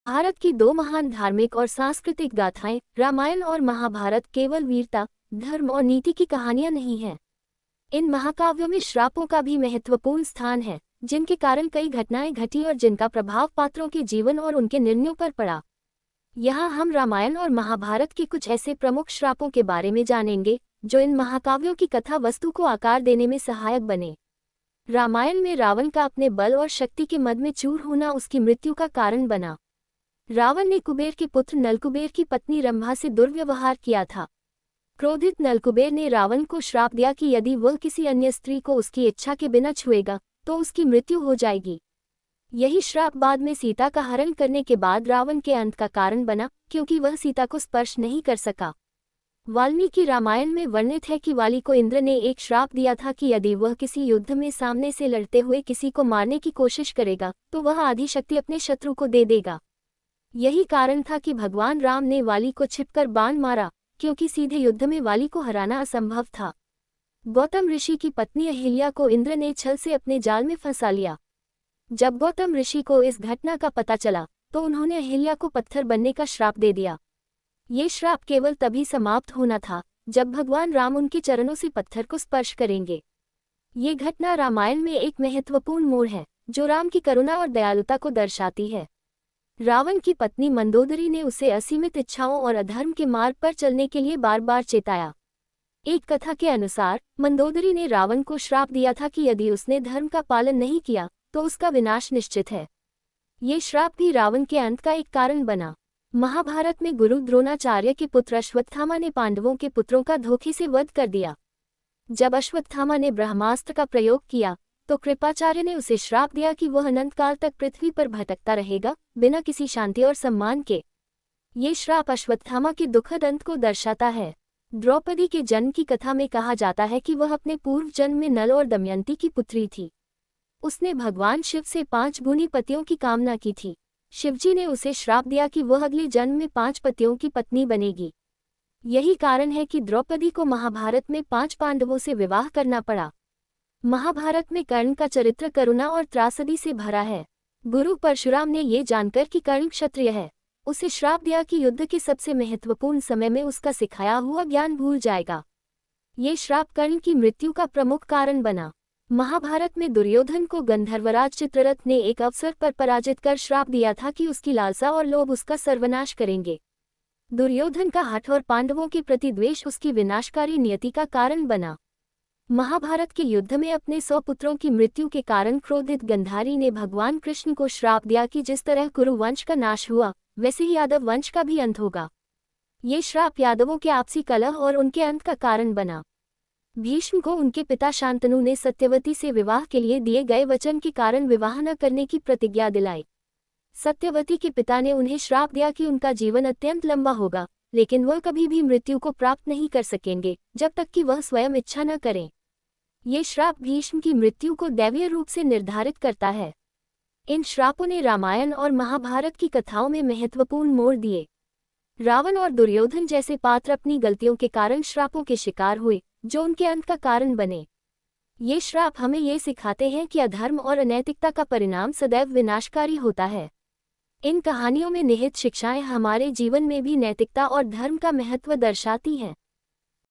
भारत की दो महान धार्मिक और सांस्कृतिक गाथाएं रामायण और महाभारत केवल वीरता, धर्म और नीति की कहानियां नहीं हैं। इन महाकाव्यों में श्रापों का भी महत्वपूर्ण स्थान है, जिनके कारण कई घटनाएं घटी और जिनका प्रभाव पात्रों के जीवन और उनके निर्णयों पर पड़ा। यहाँ हम रामायण और महाभारत के कुछ ऐसे प्रमुख श्रापों के बारे में जानेंगे, जो इन महाकाव्यों की कथा वस्तु को आकार देने में सहायक बने। रामायण में रावण का अपने बल और शक्ति के मद में चूर होना उसकी मृत्यु का कारण बना। रावण ने कुबेर के पुत्र नलकुबेर की पत्नी रंभा से दुर्व्यवहार किया था। क्रोधित नलकुबेर ने रावण को श्राप दिया कि यदि वह किसी अन्य स्त्री को उसकी इच्छा के बिना छुएगा तो उसकी मृत्यु हो जाएगी। यही श्राप बाद में सीता का हरण करने के बाद रावण के अंत का कारण बना, क्योंकि वह सीता को स्पर्श नहीं कर सका। वाल्मीकि रामायण में वर्णित है कि वाली को इंद्र ने एक श्राप दिया था कि यदि वह किसी युद्ध में सामने से लड़ते हुए किसी को मारने की कोशिश करेगा तो वह आधी शक्ति अपने शत्रु को दे देगा। यही कारण था कि भगवान राम ने वाली को छिपकर बाण मारा, क्योंकि सीधे युद्ध में वाली को हराना असंभव था। गौतम ऋषि की पत्नी अहिल्या को इंद्र ने छल से अपने जाल में फंसा लिया। जब गौतम ऋषि को इस घटना का पता चला तो उन्होंने अहिल्या को पत्थर बनने का श्राप दे दिया। ये श्राप केवल तभी समाप्त होना था जब भगवान राम उनके चरणों से पत्थर को स्पर्श करेंगे। ये घटना रामायण में एक महत्वपूर्ण मोड़ है, जो राम की करुणा और दयालुता को दर्शाती है। रावण की पत्नी मंदोदरी ने उसे असीमित इच्छाओं और अधर्म के मार्ग पर चलने के लिए बार बार चेताया। एक कथा के अनुसार मंदोदरी ने रावण को श्राप दिया था कि यदि उसने धर्म का पालन नहीं किया तो उसका विनाश निश्चित है। ये श्राप भी रावण के अंत का एक कारण बना। महाभारत में गुरु द्रोणाचार्य के पुत्र अश्वत्थामा ने पांडवों के पुत्रों का धोखे से वध कर दिया। जब अश्वत्थामा ने ब्रह्मास्त्र का प्रयोग किया तो कृपाचार्य ने उसे श्राप दिया कि वह अनंत काल तक पृथ्वी पर भटकता रहेगा, बिना किसी शांति और सम्मान के। ये श्राप अश्वत्थामा के दुखद अंत को दर्शाता है। द्रौपदी के जन्म की कथा में कहा जाता है कि वह अपने पूर्व जन्म में नल और दमयंती की पुत्री थी। उसने भगवान शिव से 5 गुनी पतियों की कामना की थी। शिवजी ने उसे श्राप दिया कि वह अगले जन्म में 5 पतियों की पत्नी बनेगी। यही कारण है कि द्रौपदी को महाभारत में 5 पांडवों से विवाह करना पड़ा। महाभारत में कर्ण का चरित्र करुणा और त्रासदी से भरा है। गुरु परशुराम ने ये जानकर कि कर्ण क्षत्रिय है, उसे श्राप दिया कि युद्ध के सबसे महत्वपूर्ण समय में उसका सिखाया हुआ ज्ञान भूल जाएगा। ये श्राप कर्ण की मृत्यु का प्रमुख कारण बना। महाभारत में दुर्योधन को गंधर्वराज चित्ररथ ने एक अवसर पर पराजित कर श्राप दिया था कि उसकी लालसा और लोभ उसका सर्वनाश करेंगे। दुर्योधन का हठ और पांडवों के प्रति द्वेष उसकी विनाशकारी नियति का कारण बना। महाभारत के युद्ध में अपने 100 पुत्रों की मृत्यु के कारण क्रोधित गंधारी ने भगवान कृष्ण को श्राप दिया कि जिस तरह कुरु वंश का नाश हुआ वैसे ही यादव वंश का भी अंत होगा। ये श्राप यादवों के आपसी कलह और उनके अंत का कारण बना। भीष्म को उनके पिता शांतनु ने सत्यवती से विवाह के लिए दिए गए वचन के कारण विवाह न करने की प्रतिज्ञा दिलाई। सत्यवती के पिता ने उन्हें श्राप दिया कि उनका जीवन अत्यंत लंबा होगा, लेकिन वह कभी भी मृत्यु को प्राप्त नहीं कर सकेंगे जब तक कि वह स्वयं इच्छा न करें। ये श्राप भीष्म की मृत्यु को दैवीय रूप से निर्धारित करता है। इन श्रापों ने रामायण और महाभारत की कथाओं में महत्वपूर्ण मोड़ दिए। रावण और दुर्योधन जैसे पात्र अपनी गलतियों के कारण श्रापों के शिकार हुए, जो उनके अंत का कारण बने। ये श्राप हमें ये सिखाते हैं कि अधर्म और अनैतिकता का परिणाम सदैव विनाशकारी होता है। इन कहानियों में निहित शिक्षाएं हमारे जीवन में भी नैतिकता और धर्म का महत्व दर्शाती हैं।